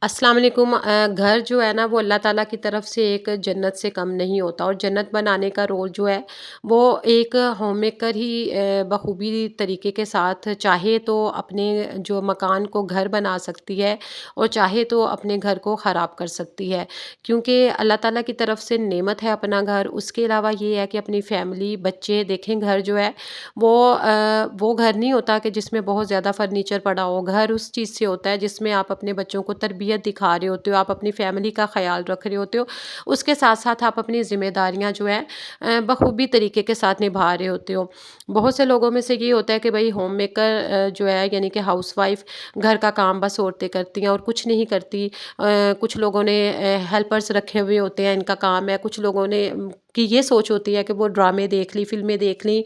अस्सलाम वालेकुम। घर जो है ना वो अल्लाह ताला की तरफ से एक जन्नत से कम नहीं होता और जन्नत बनाने का रोल जो है वो एक होम मेकर ही बखूबी तरीके के साथ चाहे तो अपने जो मकान को घर बना सकती है और चाहे तो अपने घर को ख़राब कर सकती है, क्योंकि अल्लाह ताला की तरफ से नेमत है अपना घर। उसके अलावा ये है कि अपनी फैमिली बच्चे देखें, घर जो है वो घर नहीं होता कि जिसमें बहुत ज़्यादा फर्नीचर पड़ा हो। घर उस चीज़ से होता है जिसमें आप अपने बच्चों को तरबियत दिखा रहे होते हो, आप अपनी फैमिली का ख़्याल रख रहे होते हो। उसके साथ-साथ आप अपनी ज़िम्मेदारियाँ जो हैं बखूबी तरीके के साथ निभा रहे होते हो। बहुत से लोगों में से ये होता है कि भई होम मेकर जो है यानी कि हाउसवाइफ़ घर का काम बस औरतें करती हैं और कुछ नहीं करती। कुछ लोगों ने हेल्पर्स रखे हुए होते हैं, इनका काम है। कुछ लोगों ने की ये सोच होती है कि वो ड्रामे देख ली, फ़िल्में देख ली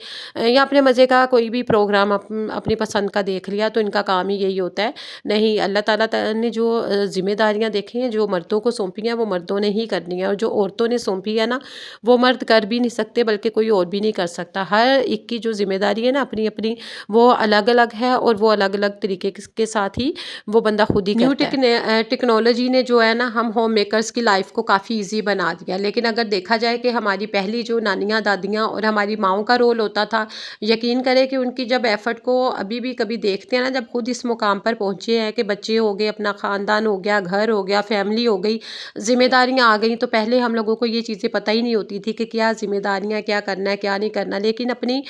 या अपने मज़े का कोई भी प्रोग्राम अपनी पसंद का देख लिया तो इनका काम ही यही होता है। नहीं, अल्लाह ताला ने जो ज़िम्मेदारियाँ देखी हैं, जो मर्दों को सौंपी हैं वो मर्दों ने ही करनी है और जो औरतों ने सौंपी है ना वो मर्द कर भी नहीं सकते, बल्कि कोई और भी नहीं कर सकता। हर एक की जो ज़िम्मेदारी है ना अपनी-अपनी, वो अलग-अलग है और वो अलग-अलग तरीके के साथ ही वो बंदा खुद ही करता है। टेक्नोलॉजी ने जो है ना हम होम मेकर्स की लाइफ को काफ़ी ईज़ी बना दिया। लेकिन अगर देखा जाए कि हमारी पहली जो नानियाँ, दादियाँ और हमारी माँओं का रोल होता था, यकीन करें कि उनकी जब एफ़र्ट को अभी भी कभी देखते हैं ना, जब खुद इस मुकाम पर पहुँचे हैं कि बच्चे हो गए, अपना ख़ानदान हो गया, घर हो गया, फ़ैमिली हो गई, ज़िम्मेदारियाँ आ गई, तो पहले हम लोगों को ये चीज़ें पता ही नहीं होती थी कि क्या ज़िम्मेदारियाँ, क्या करना है, क्या नहीं करना। लेकिन अपनी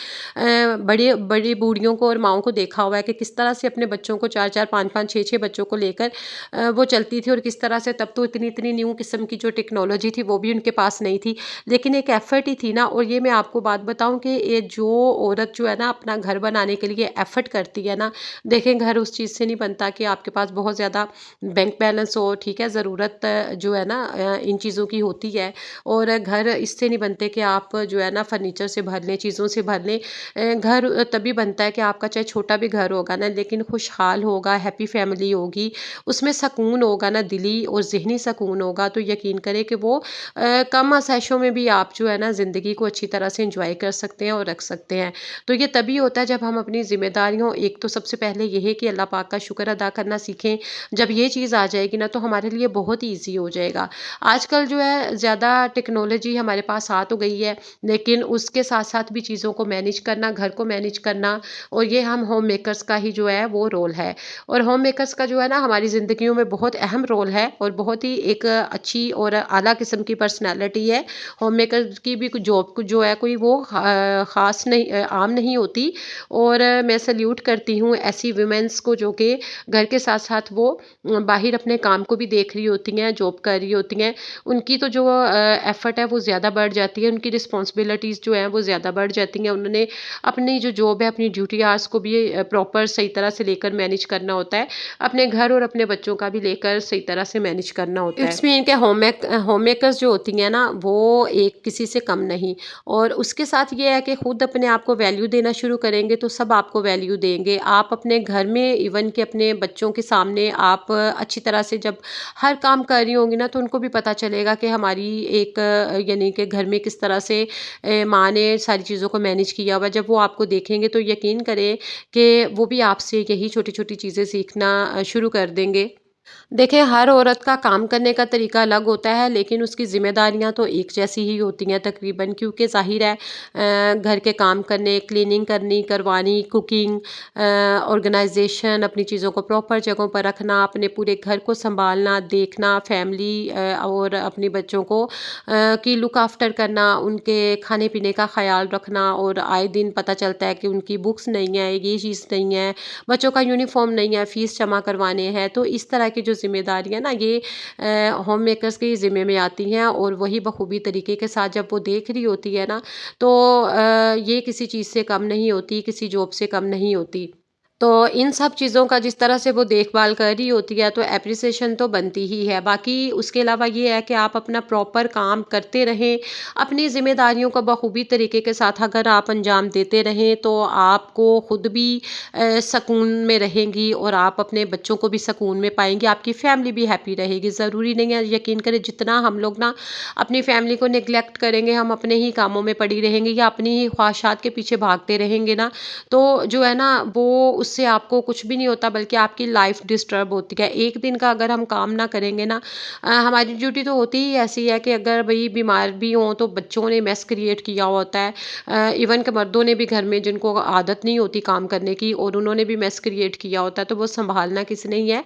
बड़े बड़ी बूढ़ियों को और माँओं को देखा हुआ है कि किस तरह से अपने बच्चों को 4-4, 5-5, 6-6 बच्चों को लेकर वो चलती थी और किस तरह से तब तो इतनी-इतनी न्यू किस्म की जो टेक्नोलॉजी थी वो भी उनके पास नहीं थी। लेकिन एक एफ़र्ट ही थी ना। और ये मैं आपको बात बताऊँ कि ये जो औरत जो है ना अपना घर बनाने के लिए एफ़र्ट करती है ना, देखें घर उस चीज़ से नहीं बनता कि आपके पास बहुत ज़्यादा बैंक बैलेंस हो, ठीक है, ज़रूरत जो है ना इन चीज़ों की होती है। और घर इससे नहीं बनते कि आप जो है ना फर्नीचर से भर लें, चीज़ों से भर लें। घर तभी बनता है कि आपका चाहे छोटा भी घर होगा ना, लेकिन खुशहाल होगा, हैप्पी फैमिली होगी, उसमें सुकून होगा ना, दिली और ज़हनी सुकून होगा, तो यकीन करें कि वो कम आसाइशों में भी आप जो है ना ज़िंदगी को अच्छी तरह से एंजॉय कर सकते हैं और रख सकते हैं। तो ये तभी होता है जब हम अपनी ज़िम्मेदारियों, एक तो सबसे पहले ये है कि अल्लाह पाक का शुक्र अदा करना सीखें। जब ये चीज़ आ जाएगी ना तो हमारे लिए बहुत ही ईज़ी हो जाएगा। आजकल जो है ज़्यादा टेक्नोलॉजी हमारे पास आ तो गई है, लेकिन उसके साथ-साथ भी चीज़ों को मैनेज करना, घर को मैनेज करना, और ये हम होम मेकर्स का ही जो है वो रोल है। और होम मेकर्स का जो है ना हमारी ज़िंदगियों में बहुत अहम रोल है और बहुत ही एक अच्छी और आला किस्म की पर्सनैलिटी है। होम मेकर की भी जॉब जो है कोई वो ख़ास नहीं, आम नहीं होती। और मैं सैल्यूट करती हूँ ऐसी वुमेन्स को जो कि घर के साथ-साथ वो बाहर अपने काम को भी देख रही होती हैं, जॉब कर रही होती हैं। उनकी तो जो एफ़र्ट है वो ज़्यादा बढ़ जाती है, उनकी रिस्पॉन्सिबिलिटीज़ जो हैं वो ज़्यादा बढ़ जाती हैं। उन्होंने अपनी जो जॉब है, अपनी ड्यूटी आवर्स को भी प्रॉपर सही तरह से लेकर मैनेज करना होता है। अपने घर और अपने बच्चों का भी लेकर सही तरह से मैनेज करना होता है। इट्स मीन के होम मेकर्स जो होती हैं ना वो एक किसी से कम नहीं। और उसके साथ ये है कि खुद अपने आप को वैल्यू देना शुरू करेंगे तो सब आपको वैल्यू देंगे। आप अपने घर में इवन कि अपने बच्चों के सामने आप अच्छी तरह से जब हर काम कर रही होंगी ना तो उनको भी पता चलेगा कि हमारी एक यानी कि घर में किस तरह से माँ ने सारी चीज़ों को मैनेज किया हुआ है। जब वो आपको देखेंगे तो यकीन करें कि वो भी आपसे यही छोटी-छोटी चीज़ें सीखना शुरू कर देंगे। देखिए, हर औरत का काम करने का तरीका अलग होता है, लेकिन उसकी ज़िम्मेदारियाँ तो एक जैसी ही होती हैं तकरीबन, क्योंकि ज़ाहिर है घर के काम करने, क्लीनिंग करनी, करवानी, कुकिंग, ऑर्गेनाइज़ेशन, अपनी चीज़ों को प्रॉपर जगहों पर रखना, अपने पूरे घर को सँभालना, देखना, फैमिली और अपने बच्चों को की लुक आफ्टर करना, उनके खाने-पीने का ख़्याल रखना। और आए दिन पता चलता है कि उनकी बुक्स नहीं है, ये चीज़ नहीं है, बच्चों का यूनिफ़ॉर्म नहीं है, फ़ीस जमा करवाने हैं। तो इस तरह की जो ज़िम्मेदारियाँ ना ये होम मेकर्स के ज़िम्मे में आती हैं और वही बखूबी तरीके के साथ जब वो देख रही होती है ना तो ये किसी चीज़ से कम नहीं होती, किसी जॉब से कम नहीं होती। तो इन सब चीज़ों का जिस तरह से वो देखभाल कर रही होती है तो एप्रिसिएशन तो बनती ही है। बाकी उसके अलावा ये है कि आप अपना प्रॉपर काम करते रहें, अपनी ज़िम्मेदारियों को बखूबी तरीके के साथ अगर आप अंजाम देते रहें तो आपको खुद भी सुकून में रहेंगी और आप अपने बच्चों को भी सुकून में पाएँगी, आपकी फैमिली भी हैप्पी रहेगी। ज़रूरी नहीं है, यकीन करें जितना हम लोग ना अपनी फैमिली को नेग्लेक्ट करेंगे, हम अपने ही कामों में पड़ी रहेंगे या अपनी ही ख्वाहिशात के पीछे भागते रहेंगे ना, तो जो है ना वो उससे आपको कुछ भी नहीं होता बल्कि आपकी लाइफ डिस्टर्ब होती है। एक दिन का अगर हम काम ना करेंगे ना, हमारी ड्यूटी तो होती ही ऐसी है कि अगर भई बीमार भी हों तो बच्चों ने मेस क्रिएट किया होता है। इवन कि मर्दों ने भी घर में जिनको आदत नहीं होती काम करने की और उन्होंने भी मेस क्रिएट किया होता है, तो वो सँभालना किसने ही है,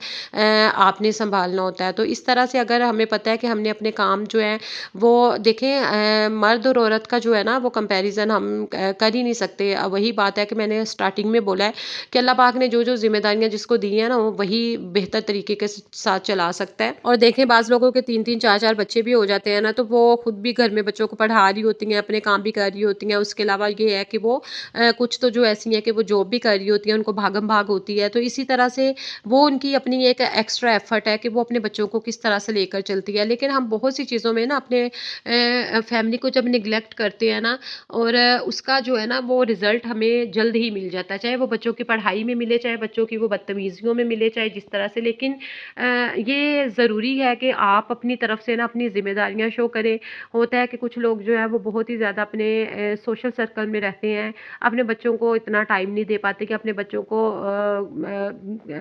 आपने सँभालना होता है। तो इस तरह से अगर हमें पता है कि हमने अपने काम जो हैं वो देखें, मर्द और औरत का जो है ना वो कंपैरिज़न हम कर ही नहीं सकते। वही बात है कि मैंने स्टार्टिंग में बोला है कि अल्लाह पाक ने जो-जो ज़िम्मेदारियाँ जिसको दी हैं ना, वो वही बेहतर तरीके के साथ चला सकता है। और देखें बाज़ लोगों के 3-3 4-4 बच्चे भी हो जाते हैं ना, तो वो खुद भी घर में बच्चों को पढ़ा रही होती हैं, अपने काम भी कर रही होती हैं। उसके अलावा ये है कि वो कुछ तो जो ऐसी हैं कि वो जॉब भी कर रही होती हैं, उनको भागम-भाग होती है। तो इसी तरह से वो उनकी अपनी एक एक्स्ट्रा एफ़र्ट है कि वो अपने बच्चों को किस तरह से लेकर चलती है। लेकिन हम बहुत सी चीज़ों में ना अपने फैमिली को जब नेग्लेक्ट करते हैं ना, और उसका जो है ना वो रिज़ल्ट हमें जल्द ही मिल जाता है। चाहे वो बच्चों की पढ़ाई में मिले, चाहे बच्चों की वो बदतमीज़ियों में मिले, चाहे जिस तरह से। लेकिन ये ज़रूरी है कि आप अपनी तरफ से ना अपनी ज़िम्मेदारियाँ शो करें। होता है कि कुछ लोग जो है वो बहुत ही ज़्यादा अपने सोशल सर्कल में रहते हैं, अपने बच्चों को इतना टाइम नहीं दे पाते कि अपने बच्चों को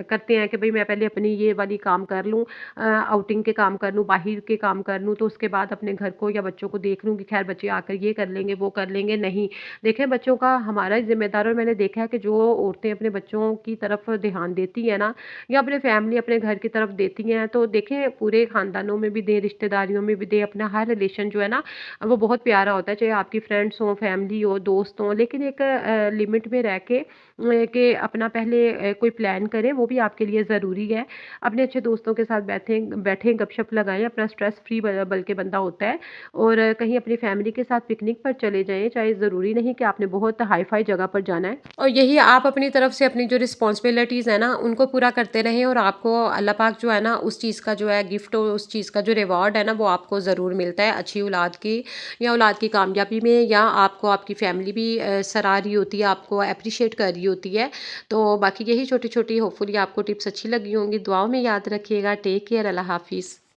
करते हैं कि भई मैं पहले अपनी ये वाली काम कर लूँ, आउटिंग के काम कर लूँ, बाहर के काम कर लूँ, तो उसके बाद अपने घर को या बच्चों को देख लूँ कि खैर बच्चे आकर ये कर लेंगे, वो कर लेंगे। नहीं, देखें बच्चों का हमारा ही ज़िम्मेदार, और मैंने देखा है कि जो औरतें अपने बच्चों की तरफ ध्यान देती हैं ना, या अपने फैमिली अपने घर की तरफ देती हैं, तो देखें पूरे ख़ानदानों में भी दें, रिश्तेदारियों में भी दें, अपना हर रिलेशन जो है ना वो बहुत प्यारा होता है। चाहे आपकी फ्रेंड्स हों, फैमिली हो, दोस्त हों, लेकिन एक लिमिट में रह के कि अपना पहले कोई प्लान करें, वो भी आपके लिए ज़रूरी है। अपने अच्छे दोस्तों के साथ बैठें बैठें गपशप लगाएँ, अपना स्ट्रेस फ्री बल्कि बंदा होता है, और कहीं अपनी फैमिली के साथ पिकनिक पर चले जाएँ, चाहे ज़रूरी नहीं कि आपने बहुत हाई-फाई जगह पर जाना है। और यही आप अपनी तरफ से अपनी जो रिस्पॉन्सिबिलिटीज़ है ना, उनको पूरा करते रहें, और आपको अल्लाह पाक जो है ना उस चीज़ का जो है गिफ्ट, और उस चीज़ का जो रिवॉर्ड है ना वो आपको ज़रूर मिलता है, अच्छी औलाद की या औलाद की कामयाबी में, या आपको आपकी फैमिली भी सराह रही होती है, आपको एप्रिशिएट कर रही होती है। तो बाकी यही छोटी-छोटी होपफुली आपको टिप्स अच्छी लगी होंगी। दुआओं में याद रखिएगा। Take care. अल्लाह हाफ़िज़।